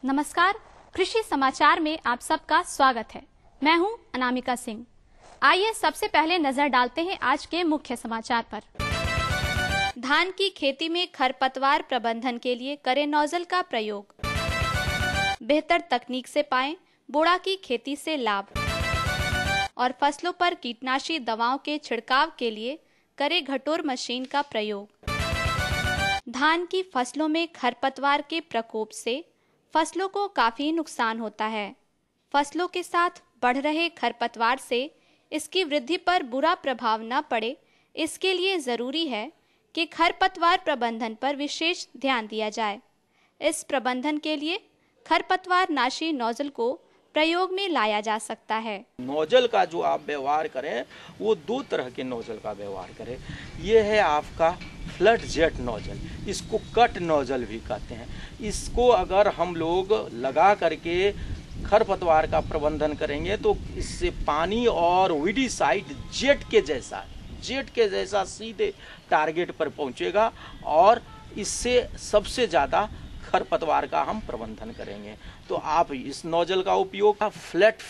नमस्कार, कृषि समाचार में आप सबका स्वागत है। मैं हूं अनामिका सिंह। आइए सबसे पहले नजर डालते हैं आज के मुख्य समाचार पर। धान की खेती में खरपतवार प्रबंधन के लिए करें नोजल का प्रयोग। बेहतर तकनीक से पाएं बोड़ा की खेती से लाभ। और फसलों पर कीटनाशी दवाओं के छिड़काव के लिए करें घटोर मशीन का प्रयोग। धान की फसलों में खरपतवार के प्रकोप से फसलों को काफी नुकसान होता है। फसलों के साथ बढ़ रहे खरपतवार से इसकी वृद्धि पर बुरा प्रभाव न पड़े, इसके लिए जरूरी है कि खरपतवार प्रबंधन पर विशेष ध्यान दिया जाए। इस प्रबंधन के लिए खरपतवार नाशी नोजल को प्रयोग में लाया जा सकता है। नोजल का जो आप व्यवहार करें वो दो तरह के नोजल का व्यवहार करें। ये है आपका फ्लड जेट नोजल, इसको कट नोजल भी कहते हैं। इसको अगर हम लोग लगा करके खरपतवार का प्रबंधन करेंगे तो इससे पानी और वीडीसाइड जेट के जैसा सीधे टारगेट पर पहुंचेगा और इससे सबसे ज़्यादा खरपतवार का हम प्रबंधन करेंगे। तो आप इस नोजल का उपयोग फ्लैट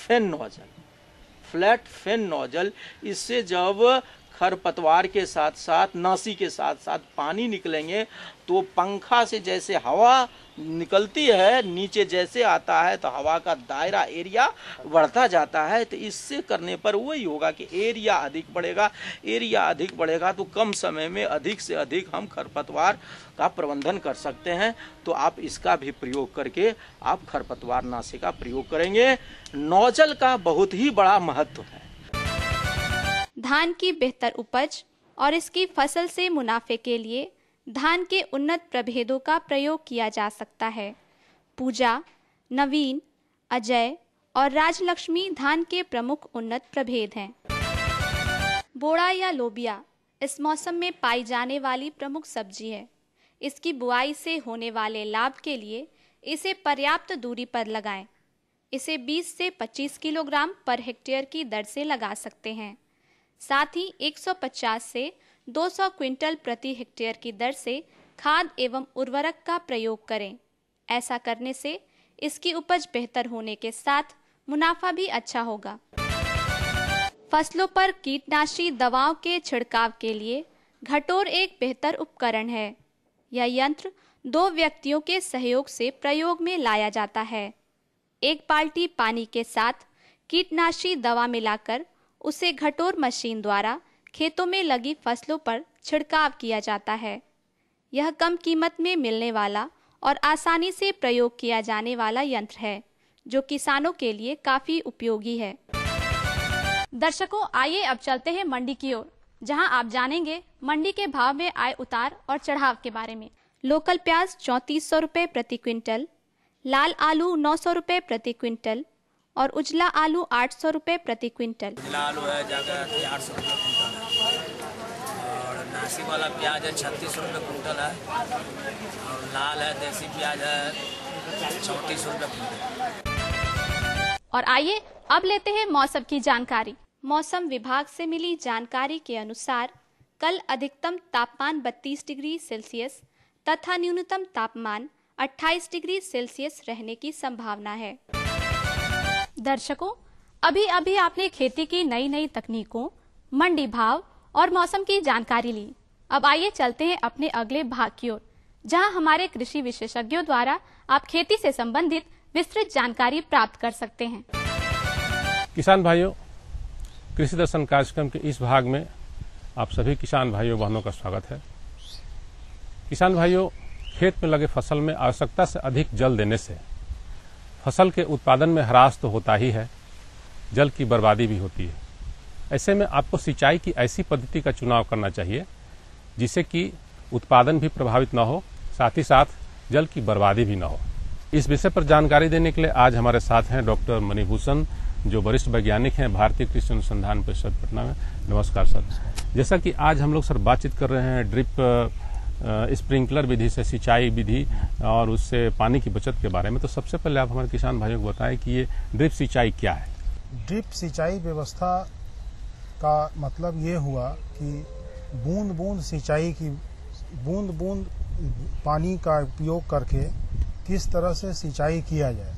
फेन नोजल, इससे जब खरपतवार के साथ साथ नासी के साथ साथ पानी निकलेंगे तो पंखा से जैसे हवा निकलती है नीचे जैसे आता है तो हवा का दायरा एरिया बढ़ता जाता है। तो इससे करने पर वही होगा कि एरिया अधिक बढ़ेगा तो कम समय में अधिक से अधिक हम खरपतवार का प्रबंधन कर सकते हैं। तो आप इसका भी प्रयोग करके आप खरपतवार नाशी का प्रयोग करेंगे। नोजल का बहुत ही बड़ा महत्व है। धान की बेहतर उपज और इसकी फसल से मुनाफे के लिए धान के उन्नत प्रभेदों का प्रयोग किया जा सकता है। पूजा, नवीन, अजय और राजलक्ष्मी धान के प्रमुख उन्नत प्रभेद हैं। बोड़ा या लोबिया इस मौसम में पाई जाने वाली प्रमुख सब्जी है। इसकी बुआई से होने वाले लाभ के लिए इसे पर्याप्त दूरी पर लगाएं। इसे 20 से 25 किलोग्राम पर हेक्टेयर की दर से लगा सकते हैं। साथ ही 150 से 200 क्विंटल प्रति हेक्टेयर की दर से खाद एवं उर्वरक का प्रयोग करें। ऐसा करने से इसकी उपज बेहतर होने के साथ मुनाफा भी अच्छा होगा। फसलों पर कीटनाशी दवाओं के छिड़काव के लिए घटोर एक बेहतर उपकरण है। यह यंत्र 2 व्यक्तियों के सहयोग से प्रयोग में लाया जाता है। एक बाल्टी पानी के साथ कीटनाशी दवा मिलाकर उसे घटोर मशीन द्वारा खेतों में लगी फसलों पर छिड़काव किया जाता है। यह कम कीमत में मिलने वाला और आसानी से प्रयोग किया जाने वाला यंत्र है जो किसानों के लिए काफी उपयोगी है। दर्शकों, आइए अब चलते हैं मंडी की ओर, जहां आप जानेंगे मंडी के भाव में आए उतार और चढ़ाव के बारे में। लोकल प्याज 3400 रुपये प्रति क्विंटल, लाल आलू 900 रुपये प्रति क्विंटल और उजला आलू 800 रुपये प्रति क्विंटल। उजला आलू है जाकर 800 रुपये क्विंटल है और नासी वाला प्याज है 3600 रुपये क्विंटल है और लाल है देसी प्याज है 3400 रुपये क्विंटल। और आइए अब लेते हैं मौसम की जानकारी। मौसम विभाग से मिली जानकारी के अनुसार कल अधिकतम तापमान 32 डिग्री सेल्सियस तथा न्यूनतम तापमान 28 डिग्री सेल्सियस रहने की संभावना है। दर्शकों, अभी आपने खेती की नई तकनीकों, मंडी भाव और मौसम की जानकारी ली। अब आइए चलते हैं अपने अगले भाग की ओर, जहां हमारे कृषि विशेषज्ञों द्वारा आप खेती से संबंधित विस्तृत जानकारी प्राप्त कर सकते हैं। किसान भाइयों, कृषि दर्शन कार्यक्रम के इस भाग में आप सभी किसान भाइयों बहनों का स्वागत है। किसान भाइयों, खेत में लगे फसल में आवश्यकता से अधिक जल देने से फसल के उत्पादन में ह्रास तो होता ही है, जल की बर्बादी भी होती है। ऐसे में आपको सिंचाई की ऐसी पद्धति का चुनाव करना चाहिए जिससे कि उत्पादन भी प्रभावित न हो, साथ ही साथ जल की बर्बादी भी न हो। इस विषय पर जानकारी देने के लिए आज हमारे साथ हैं डॉक्टर मणिभूषण, जो वरिष्ठ वैज्ञानिक हैं भारतीय कृषि अनुसंधान परिषद पटना में। नमस्कार सर। जैसा कि आज हम लोग सर बातचीत कर रहे हैं ड्रिप स्प्रिंकलर विधि से सिंचाई विधि और उससे पानी की बचत के बारे में, तो सबसे पहले आप हमारे किसान भाइयों को बताएं कि ये ड्रिप सिंचाई क्या है। ड्रिप सिंचाई व्यवस्था का मतलब ये हुआ कि बूंद बूंद सिंचाई की, बूंद बूंद पानी का उपयोग करके किस तरह से सिंचाई किया जाए।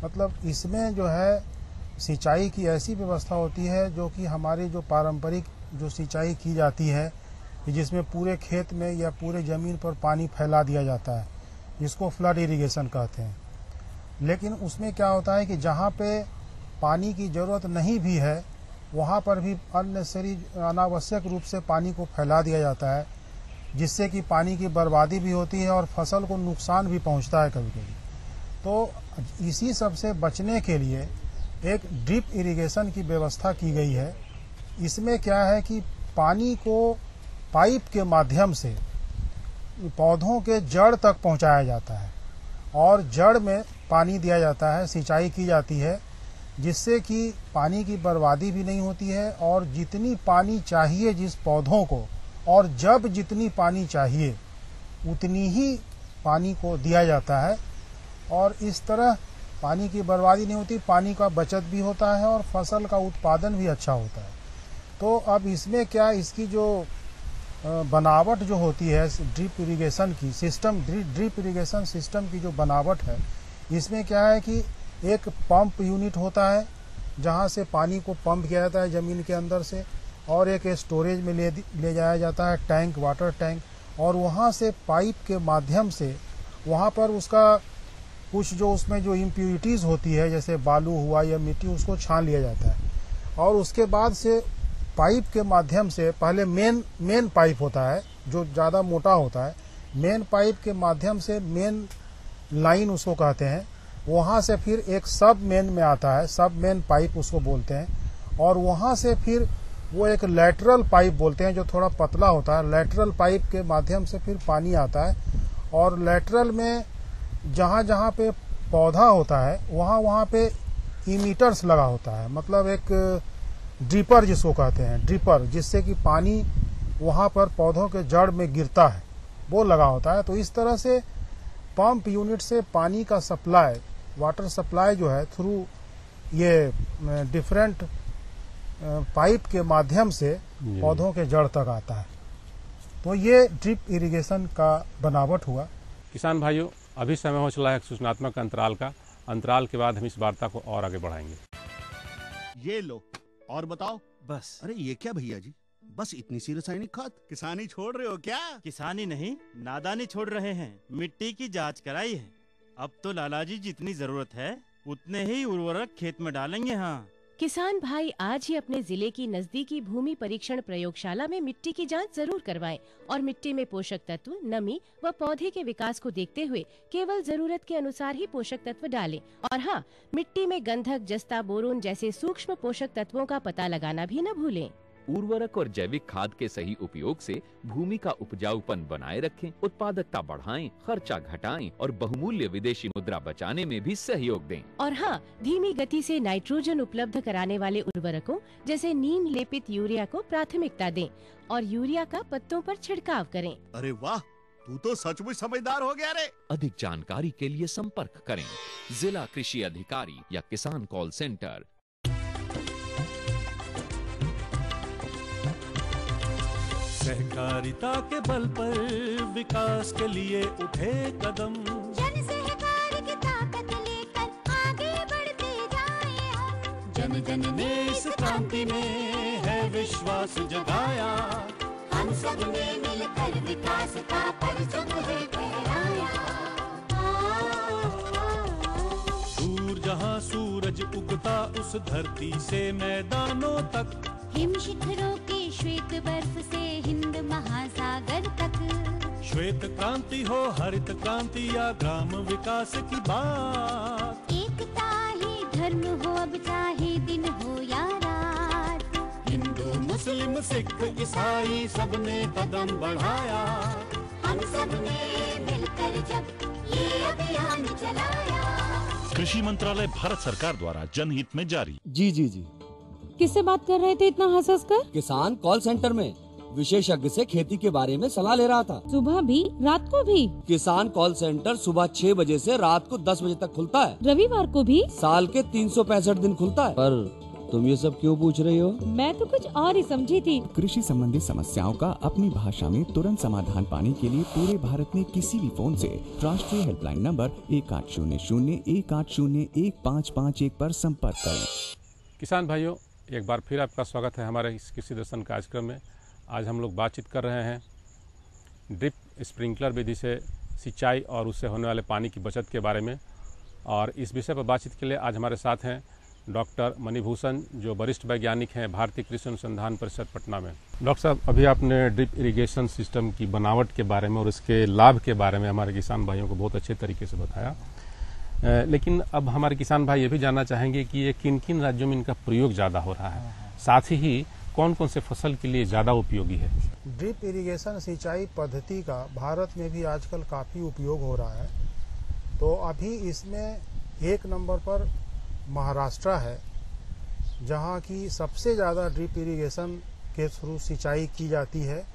मतलब इसमें जो है सिंचाई की ऐसी व्यवस्था होती है जो कि हमारी जो पारंपरिक जो सिंचाई की जाती है कि जिसमें पूरे खेत में या पूरे ज़मीन पर पानी फैला दिया जाता है, जिसको फ्लड इरिगेशन कहते हैं। लेकिन उसमें क्या होता है कि जहाँ पे पानी की ज़रूरत नहीं भी है वहाँ पर भी अननेसेसरी अनावश्यक रूप से पानी को फैला दिया जाता है, जिससे कि पानी की बर्बादी भी होती है और फसल को नुकसान भी पहुँचता है कभी कभी। तो इसी सब से बचने के लिए एक ड्रिप इरिगेशन की व्यवस्था की गई है। इसमें क्या है कि पानी को पाइप के माध्यम से पौधों के जड़ तक पहुंचाया जाता है और जड़ में पानी दिया जाता है, सिंचाई की जाती है, जिससे कि पानी की बर्बादी भी नहीं होती है और जितनी पानी चाहिए जिस पौधों को और जब जितनी पानी चाहिए उतनी ही पानी को दिया जाता है और इस तरह पानी की बर्बादी नहीं होती, पानी का बचत भी होता है और फसल का उत्पादन भी अच्छा होता है। तो अब इसमें क्या, इसकी जो बनावट जो होती है ड्रिप इरिगेशन की सिस्टम, ड्रिप इरिगेशन सिस्टम की जो बनावट है, इसमें क्या है कि एक पंप यूनिट होता है जहां से पानी को पंप किया जाता है ज़मीन के अंदर से, और एक स्टोरेज में ले जाया जाता है टैंक, वाटर टैंक, और वहां से पाइप के माध्यम से वहां पर उसका कुछ जो उसमें जो इम्प्यूरिटीज़ होती है जैसे बालू हुआ या मिट्टी, उसको छान लिया जाता है और उसके बाद से पाइप के माध्यम से पहले मेन पाइप होता है जो ज़्यादा मोटा होता है, मेन पाइप के माध्यम से मेन लाइन उसको कहते हैं, वहाँ से फिर एक सब मेन में आता है, सब मेन पाइप उसको बोलते हैं, और वहाँ से फिर वो एक लैटरल पाइप बोलते हैं जो थोड़ा पतला होता है, लैटरल पाइप के माध्यम से फिर पानी आता है और लैटरल में जहाँ जहाँ पे पौधा होता है वहाँ पे इमीटर्स लगा होता है, मतलब एक ड्रिपर जिसको कहते हैं, ड्रिपर, जिससे कि पानी वहाँ पर पौधों के जड़ में गिरता है, वो लगा होता है। तो इस तरह से पंप यूनिट से पानी का सप्लाई, वाटर सप्लाई जो है थ्रू ये डिफरेंट पाइप के माध्यम से पौधों के जड़ तक आता है। तो ये ड्रिप इरिगेशन का बनावट हुआ। किसान भाइयों, अभी समय हो चला है सूचनात्मक अंतराल का। अंतराल के बाद हम इस वार्ता को और आगे बढ़ाएंगे। ये लो और बताओ। बस। अरे ये क्या भैया जी, बस इतनी सी रासायनिक खाद? किसानी छोड़ रहे हो क्या? किसानी नहीं, नादानी छोड़ रहे हैं। मिट्टी की जांच कराई है। अब तो लाला जी जितनी जरूरत है उतने ही उर्वरक खेत में डालेंगे। हाँ, किसान भाई आज ही अपने जिले की नजदीकी भूमि परीक्षण प्रयोगशाला में मिट्टी की जांच जरूर करवाएं और मिट्टी में पोषक तत्व, नमी व पौधे के विकास को देखते हुए केवल जरूरत के अनुसार ही पोषक तत्व डालें। और हाँ, मिट्टी में गंधक, जस्ता, बोरोन जैसे सूक्ष्म पोषक तत्वों का पता लगाना भी न भूलें। उर्वरक और जैविक खाद के सही उपयोग से भूमि का उपजाऊपन बनाए रखें, उत्पादकता बढ़ाएं, खर्चा घटाएं और बहुमूल्य विदेशी मुद्रा बचाने में भी सहयोग दें। और हाँ, धीमी गति से नाइट्रोजन उपलब्ध कराने वाले उर्वरकों जैसे नीम लेपित यूरिया को प्राथमिकता दें और यूरिया का पत्तों पर छिड़काव करें। अरे वाह, तू तो सचमुच समझदार हो गया रे। अधिक जानकारी के लिए संपर्क करें जिला कृषि अधिकारी या किसान कॉल सेंटर। सहकारिता के बल पर विकास के लिए उठे कदम, जन सहकार की ताकत लेकर आगे बढ़ते जाएं हम। जन जन ने इस क्रांति में है विश्वास जगाया, हम सब ने मिलकर विकास का परचम है फहराया। दूर जहाँ सूरज उगता उस धरती से मैदानों तक, हिम शिखरों की श्वेत बर्फ से हिंद महासागर तक, श्वेत क्रांति हो हरित क्रांति या ग्राम विकास की बात, एकता ही धर्म हो अब चाहे दिन हो या रात। हिंदू मुस्लिम सिख ईसाई सबने कदम बढ़ाया, हम सब ने मिलकर जब ये अभियान चलाया। कृषि मंत्रालय भारत सरकार द्वारा जनहित में जारी। जी जी जी। किससे बात कर रहे थे इतना हंस कर? किसान कॉल सेंटर में विशेषज्ञ से खेती के बारे में सलाह ले रहा था। सुबह भी रात को भी? किसान कॉल सेंटर सुबह 6 बजे से रात को 10 बजे तक खुलता है। रविवार को भी? साल के 365 दिन खुलता है, पर तुम ये सब क्यों पूछ रही हो? मैं तो कुछ और ही समझी थी। कृषि संबंधी समस्याओं का अपनी भाषा में तुरंत समाधान पाने के लिए पूरे भारत में किसी भी फोन से राष्ट्रीय हेल्पलाइन नंबर 1800-180-1551 पर संपर्क करें। किसान भाइयों, एक बार फिर आपका स्वागत है हमारे इस कृषि दर्शन कार्यक्रम में। आज हम लोग बातचीत कर रहे हैं ड्रिप स्प्रिंकलर विधि से सिंचाई और उससे होने वाले पानी की बचत के बारे में। और इस विषय पर बातचीत के लिए आज हमारे साथ हैं डॉक्टर मणिभूषण, जो वरिष्ठ वैज्ञानिक हैं भारतीय कृषि अनुसंधान परिषद पटना में। डॉक्टर साहब, अभी आपने ड्रिप इरिगेशन सिस्टम की बनावट के बारे में और इसके लाभ के बारे में हमारे किसान भाइयों को बहुत अच्छे तरीके से बताया, लेकिन अब हमारे किसान भाई ये भी जानना चाहेंगे कि ये किन किन राज्यों में इनका प्रयोग ज़्यादा हो रहा है, साथ ही कौन कौन से फसल के लिए ज़्यादा उपयोगी है। ड्रिप इरिगेशन सिंचाई पद्धति का भारत में भी आजकल काफ़ी उपयोग हो रहा है। तो अभी इसमें एक नंबर पर महाराष्ट्र है, जहां की सबसे ज़्यादा ड्रिप इरिगेशन के थ्रू सिंचाई की जाती है,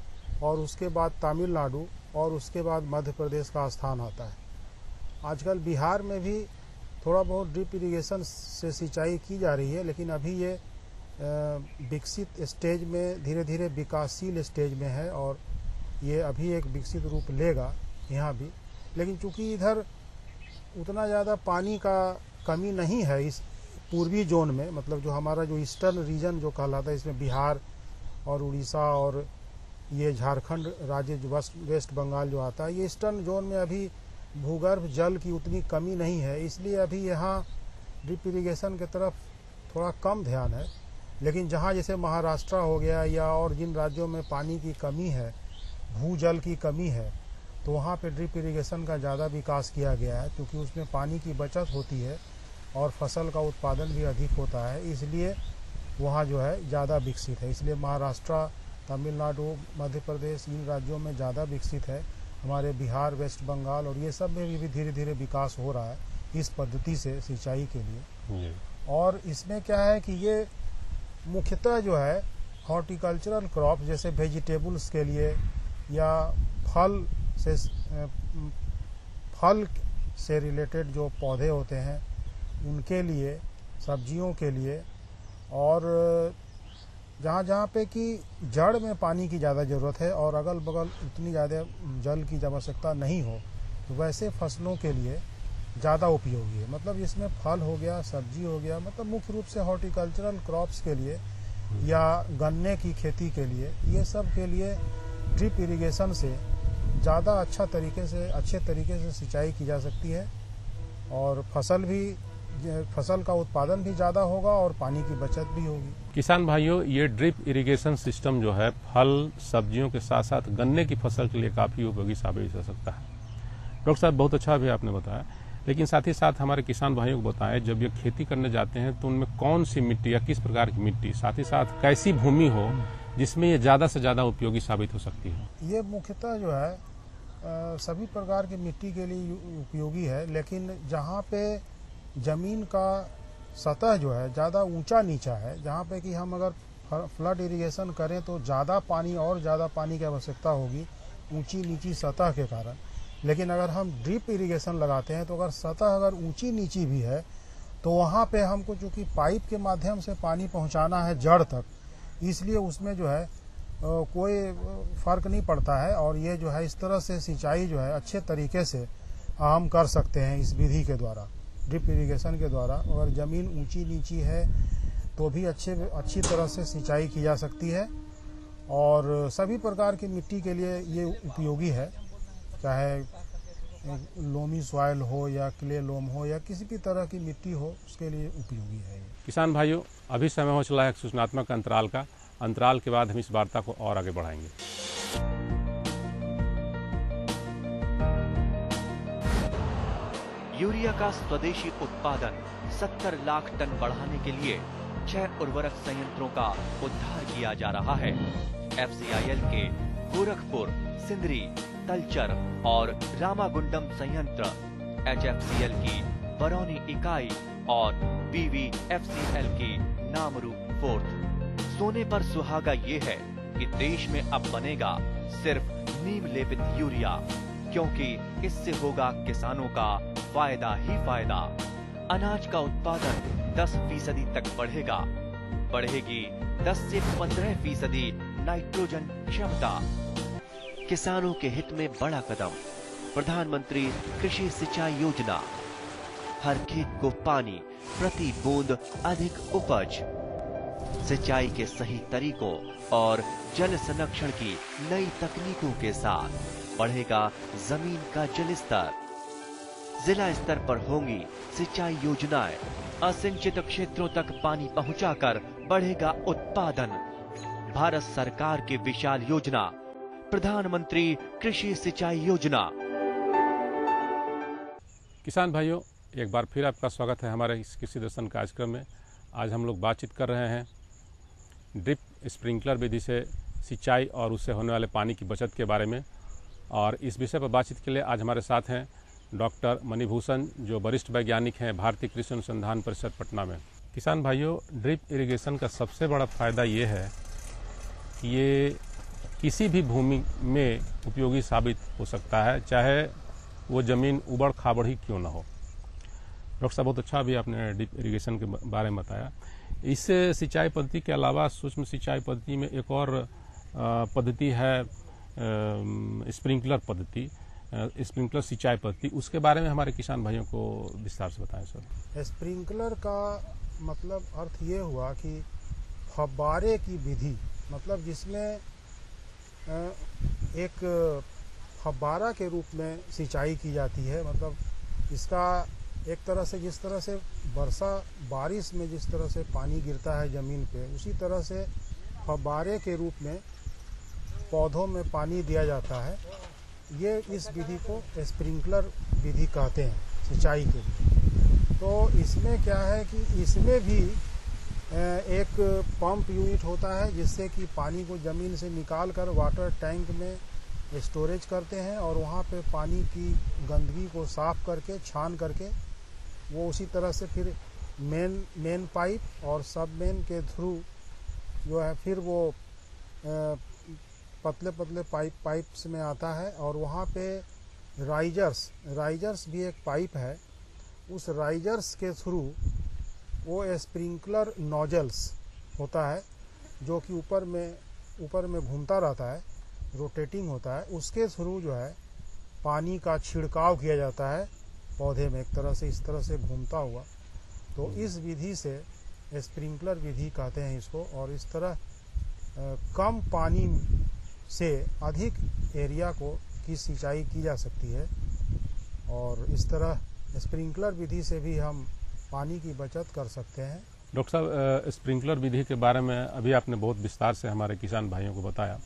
और उसके बाद तमिलनाडु और उसके बाद मध्य प्रदेश का स्थान आता है। आजकल बिहार में भी थोड़ा बहुत ड्रिप इरिगेशन से सिंचाई की जा रही है, लेकिन अभी ये विकसित स्टेज में, धीरे धीरे विकासशील स्टेज में है, और ये अभी एक विकसित रूप लेगा यहाँ भी। लेकिन चूंकि इधर उतना ज़्यादा पानी का कमी नहीं है इस पूर्वी जोन में, मतलब जो हमारा जो ईस्टर्न रीजन जो कहलाता है, इसमें बिहार और उड़ीसा और ये झारखंड राज्य जो वेस्ट बंगाल जो आता है, ये ईस्टर्न जोन में अभी भूगर्भ जल की उतनी कमी नहीं है, इसलिए अभी यहाँ ड्रिप इरिगेशन की तरफ थोड़ा कम ध्यान है। लेकिन जहाँ जैसे महाराष्ट्र हो गया या और जिन राज्यों में पानी की कमी है, भूजल की कमी है, तो वहाँ पे ड्रिप इरिगेशन का ज़्यादा विकास किया गया है, क्योंकि उसमें पानी की बचत होती है और फसल का उत्पादन भी अधिक होता है, इसलिए वहाँ जो है ज़्यादा विकसित है। इसलिए महाराष्ट्र, तमिलनाडु, मध्य प्रदेश, इन राज्यों में ज़्यादा विकसित है। हमारे बिहार, वेस्ट बंगाल और ये सब में भी धीरे धीरे विकास हो रहा है इस पद्धति से सिंचाई के लिए। और इसमें क्या है कि ये मुख्यतः जो है हॉर्टिकल्चरल क्रॉप जैसे वेजिटेबल्स के लिए या फल से रिलेटेड जो पौधे होते हैं उनके लिए, सब्जियों के लिए, और जहाँ पे कि जड़ में पानी की ज़्यादा ज़रूरत है और अगल बगल उतनी ज़्यादा जल की आवश्यकता नहीं हो, तो वैसे फसलों के लिए ज़्यादा उपयोगी है। मतलब इसमें फल हो गया, सब्जी हो गया, मतलब मुख्य रूप से हॉर्टिकल्चरल क्रॉप्स के लिए या गन्ने की खेती के लिए, ये सब के लिए ड्रिप इरिगेशन से ज़्यादा अच्छे तरीके से सिंचाई की जा सकती है, और फसल का उत्पादन भी ज़्यादा होगा और पानी की बचत भी होगी। किसान भाइयों, ये ड्रिप इरिगेशन सिस्टम जो है फल सब्जियों के साथ साथ गन्ने की फसल के लिए काफ़ी उपयोगी साबित हो सकता है। डॉक्टर साहब, बहुत अच्छा भी आपने बताया, लेकिन साथ ही साथ हमारे किसान भाइयों को बताएं, जब ये खेती करने जाते हैं तो उनमें कौन सी मिट्टी या किस प्रकार की मिट्टी, साथ ही साथ कैसी भूमि हो जिसमें ये ज़्यादा से ज़्यादा उपयोगी साबित हो सकती है। ये मुख्यतः जो है सभी प्रकार की मिट्टी के लिए उपयोगी है, लेकिन जहाँ पे ज़मीन का सतह जो है ज़्यादा ऊंचा नीचा है, जहाँ पे कि हम अगर फ्लड इरिगेशन करें तो ज़्यादा पानी की आवश्यकता होगी ऊंची नीची सतह के कारण। लेकिन अगर हम ड्रिप इरिगेशन लगाते हैं तो अगर सतह अगर ऊंची नीची भी है तो वहाँ पे हमको चूँकि पाइप के माध्यम से पानी पहुँचाना है जड़ तक, इसलिए उसमें जो है कोई फ़र्क नहीं पड़ता है, और ये जो है इस तरह से सिंचाई जो है अच्छे तरीके से हम कर सकते हैं इस विधि के द्वारा, ड्रिप इरिगेशन के द्वारा। अगर ज़मीन ऊंची नीची है तो भी अच्छी तरह से सिंचाई की जा सकती है, और सभी प्रकार की मिट्टी के लिए ये उपयोगी है, चाहे लोमी सॉइल हो या क्ले लोम हो या किसी भी तरह की मिट्टी हो, उसके लिए उपयोगी है। किसान भाइयों, अभी समय हो चला है एक सूचनात्मक अंतराल के बाद हम इस वार्ता को और आगे बढ़ाएंगे। यूरिया का स्वदेशी उत्पादन 70 लाख टन बढ़ाने के लिए 6 उर्वरक संयंत्रों का उद्धार किया जा रहा है। FCIL के गोरखपुर, सिंदरी, तलचर और रामागुंडम संयंत्र, HFCL की बरौनी इकाई और BVFCL की नामरू फोर्थ। सोने पर सुहागा ये है कि देश में अब बनेगा सिर्फ नीम लेपित यूरिया, क्योंकि इससे होगा किसानों का फायदा ही फायदा। अनाज का उत्पादन 10% तक बढ़ेगा। बढ़ेगी 10 से 15% नाइट्रोजन क्षमता। किसानों के हित में बड़ा कदम, प्रधानमंत्री कृषि सिंचाई योजना। हर खेत को पानी, प्रति बूंद अधिक उपज। सिंचाई के सही तरीकों और जल संरक्षण की नई तकनीकों के साथ बढ़ेगा जमीन का जल स्तर। जिला स्तर पर होंगी सिंचाई योजनाएं। असिंचित क्षेत्रों तक पानी पहुंचाकर बढ़ेगा उत्पादन। भारत सरकार की विशाल योजना, प्रधानमंत्री कृषि सिंचाई योजना। किसान भाइयों, एक बार फिर आपका स्वागत है हमारे इस कृषि दर्शन कार्यक्रम में। आज हम लोग बातचीत कर रहे हैं ड्रिप स्प्रिंकलर विधि से सिंचाई और उससे होने वाले पानी की बचत के बारे में। और इस विषय पर बातचीत के लिए आज हमारे साथ हैं डॉक्टर मणिभूषण, जो वरिष्ठ वैज्ञानिक हैं भारतीय कृषि अनुसंधान परिषद पटना में। किसान भाइयों, ड्रिप इरिगेशन का सबसे बड़ा फायदा ये है कि ये किसी भी भूमि में उपयोगी साबित हो सकता है, चाहे वो ज़मीन उबड़ खाबड़ ही क्यों ना हो। डॉक्टर साहब, बहुत अच्छा अभी आपने ड्रिप इरिगेशन के बारे में बताया। इस सिंचाई पद्धति के अलावा सूक्ष्म सिंचाई पद्धति में एक और पद्धति है स्प्रिंकलर पद्धति, स्प्रिंकलर सिंचाई पद्धति। उसके बारे में हमारे किसान भाइयों को विस्तार से बताएं सर। स्प्रिंकलर का मतलब अर्थ ये हुआ कि फव्वारे की विधि, मतलब जिसमें एक फव्वारा के रूप में सिंचाई की जाती है। मतलब इसका एक तरह से, जिस तरह से बारिश में जिस तरह से पानी गिरता है ज़मीन पे, उसी तरह से फव्वारे के रूप में पौधों में पानी दिया जाता है। ये इस विधि को स्प्रिंकलर विधि कहते हैं सिंचाई के लिए। तो इसमें क्या है कि इसमें भी एक पंप यूनिट होता है, जिससे कि पानी को ज़मीन से निकाल कर वाटर टैंक में स्टोरेज करते हैं और वहाँ पे पानी की गंदगी को साफ करके, छान करके, वो उसी तरह से फिर मेन पाइप और सब मेन के थ्रू जो है फिर वो पतले पतले पाइप्स में आता है। और वहाँ पे राइजर्स भी एक पाइप है। उस राइजर्स के थ्रू वो स्प्रिंकलर नोजल्स होता है, जो कि ऊपर में घूमता रहता है, रोटेटिंग होता है। उसके थ्रू जो है पानी का छिड़काव किया जाता है पौधे में, एक तरह से इस तरह से घूमता हुआ। तो इस विधि से स्प्रिंकलर विधि कहते हैं इसको। और इस तरह कम पानी से अधिक एरिया की सिंचाई की जा सकती है। और इस तरह स्प्रिंकलर विधि से भी हम पानी की बचत कर सकते हैं। डॉक्टर साहब, स्प्रिंकलर विधि के बारे में अभी आपने बहुत विस्तार से हमारे किसान भाइयों को बताया।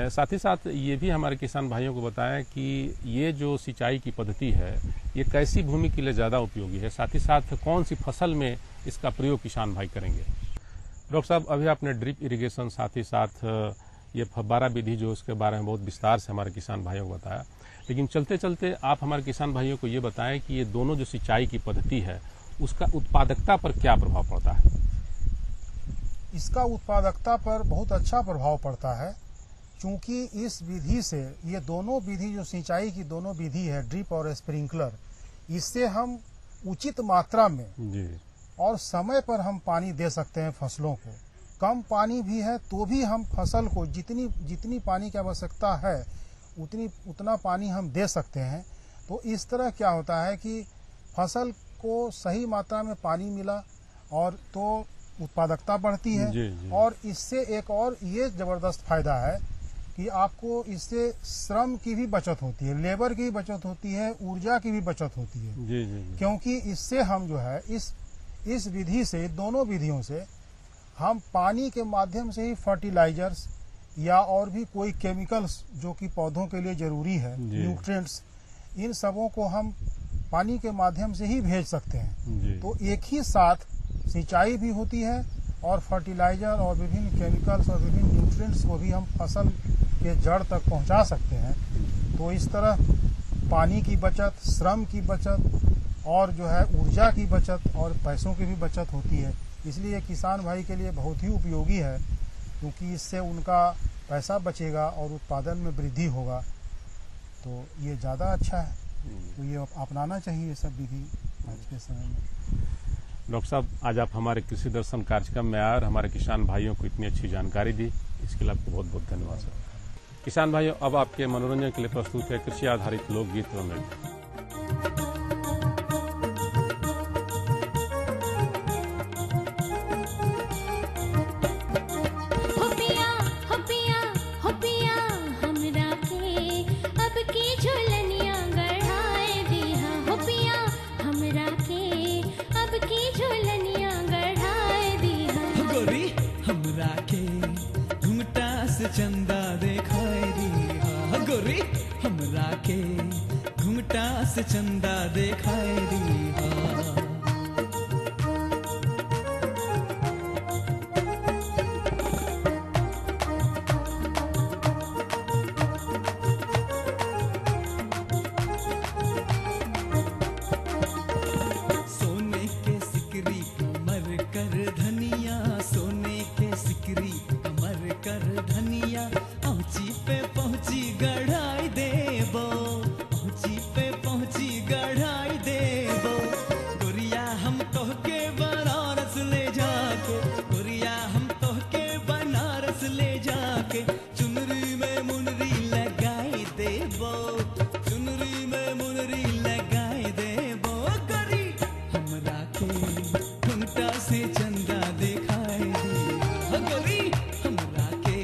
साथ ही साथ ये भी हमारे किसान भाइयों को बताया कि ये जो सिंचाई की पद्धति है, ये कैसी भूमि के लिए ज़्यादा उपयोगी है, साथ ही साथ कौन सी फसल में इसका प्रयोग किसान भाई करेंगे। डॉक्टर साहब, अभी आपने ड्रिप इरिगेशन, साथ ही साथ ये फव्वारा विधि जो उसके बारे में बहुत विस्तार से हमारे किसान भाइयों को बताया। लेकिन चलते चलते आप हमारे किसान भाइयों को ये बताएं कि ये दोनों जो सिंचाई की पद्धति है, उसका उत्पादकता पर क्या प्रभाव पड़ता है। इसका उत्पादकता पर बहुत अच्छा प्रभाव पड़ता है, क्योंकि इस विधि से, ये दोनों विधि जो सिंचाई की दोनों विधि है, ड्रिप और स्प्रिंकलर, इससे हम उचित मात्रा में जी और समय पर हम पानी दे सकते हैं फसलों को। कम पानी भी है तो भी हम फसल को जितनी पानी की आवश्यकता है उतना पानी हम दे सकते हैं। तो इस तरह क्या होता है कि फसल को सही मात्रा में पानी मिला और तो उत्पादकता बढ़ती है। जी। और इससे एक और ये जबरदस्त फायदा है कि आपको इससे श्रम की भी बचत होती है, लेबर की भी बचत होती है, ऊर्जा की भी बचत होती है। जी। क्योंकि इससे हम जो है इस विधि से, दोनों विधियों से हम पानी के माध्यम से ही फर्टिलाइजर्स या और भी कोई केमिकल्स जो कि पौधों के लिए जरूरी है, न्यूट्रिएंट्स, इन सबों को हम पानी के माध्यम से ही भेज सकते हैं। तो एक ही साथ सिंचाई भी होती है और फर्टिलाइजर और विभिन्न केमिकल्स और विभिन्न न्यूट्रिएंट्स को भी हम फसल के जड़ तक पहुंचा सकते हैं। तो इस तरह पानी की बचत, श्रम की बचत और जो है ऊर्जा की बचत और पैसों की भी बचत होती है। इसलिए किसान भाई के लिए बहुत ही उपयोगी है, क्योंकि इससे उनका पैसा बचेगा और उत्पादन में वृद्धि होगा। तो ये ज़्यादा अच्छा है, तो ये अपनाना चाहिए सब विधि आज के समय में। डॉक्टर साहब, आज आप हमारे कृषि दर्शन कार्यक्रम में आए और हमारे किसान भाइयों को इतनी अच्छी जानकारी दी, इसके लिए आपको बहुत बहुत धन्यवाद सर। किसान भाइयों, अब आपके मनोरंजन के लिए प्रस्तुत है कृषि आधारित लोकगीत एवं नृत्य। चंदा देखाए दिया गोरी हमरा के घुंघटा से चंदा देखाए दिया। सोने के सिकरी कमर कर धनिया, सोने के सिकरी कमर कर धनिया, औची पे पहुंची गढ़ाई देबो, औची पे पहुंची गढ़ाई देबो। गोरिया हम तोहके बनारस ले जाके, गोरिया हम तोहके बनारस ले जाके, चुनरी में मुनरी लगाई देबो, चुनरी में मुनरी लगाई देबो। गोरी हमरा के घुंघटा से चंदा दिखाई दे, गोरी हमरा के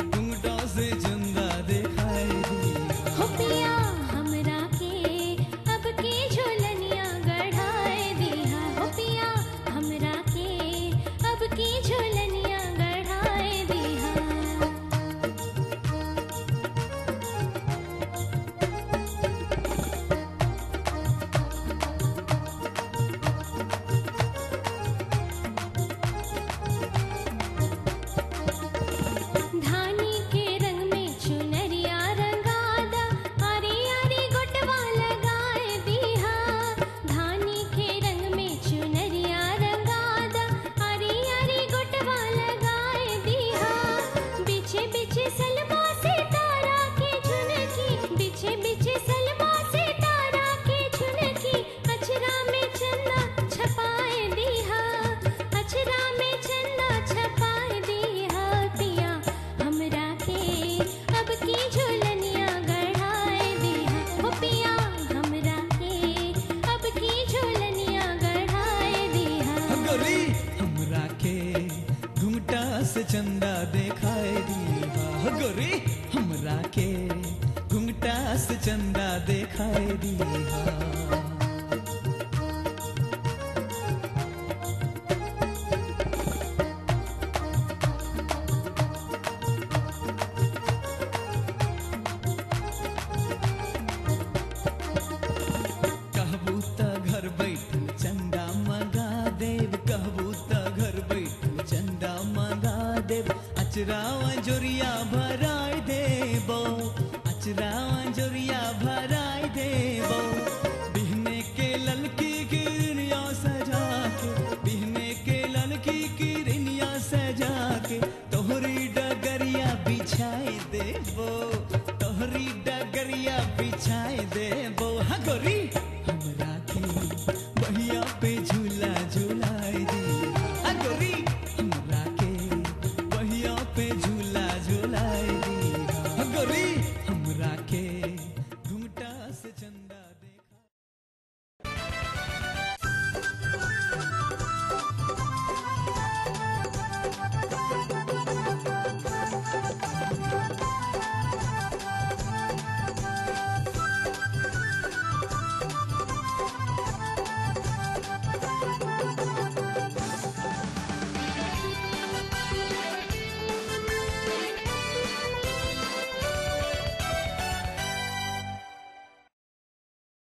घुंघटा से चंदा दिखाई दे। हो पिया हमरा के अब के झोलनिया गढ़ाए दिया, हो पिया हमरा के अब के झोलनिया गढ़ाए दिया। धानी के रंग में चुनरिया रंगादा, आरी आरी गोटवा लगाए दिया। धानी के रंग में चुनरिया रंगादा, आरी आरी गोटवा लगाए दिया। बिछे बिछे सलमा से तारा के झुनकी, बिछे बिछे सलमा से तारा के झुनकी, अचरा में चंदा छपाए दिया, अचरा में चंदा छपाए दिया। पिया हमरा के अब की झोलनिया गढ़ाए दिया, हो पिया हमरा के अब की झोलनिया गढ़ाए दिया। गोरी हमरा के घुंघटा से चंदा दिखाई दिया, गोरी हमरा के घुंघटा से चंदा दिखाई दिया। कहबू त घर बैठल चंदा मंगा देव, कहबू त घर बैठल चंदा मंगा देव। अचरावा जोरिया भराई देबो, अचरावा जोरिया भराई देबो। बिहने के ललकी किरनिया सजा के, बिहने के ललकी किरनिया सजा के, तोहरी डगरिया बिछाई देबो, तोहरी डगरिया बिछाई दे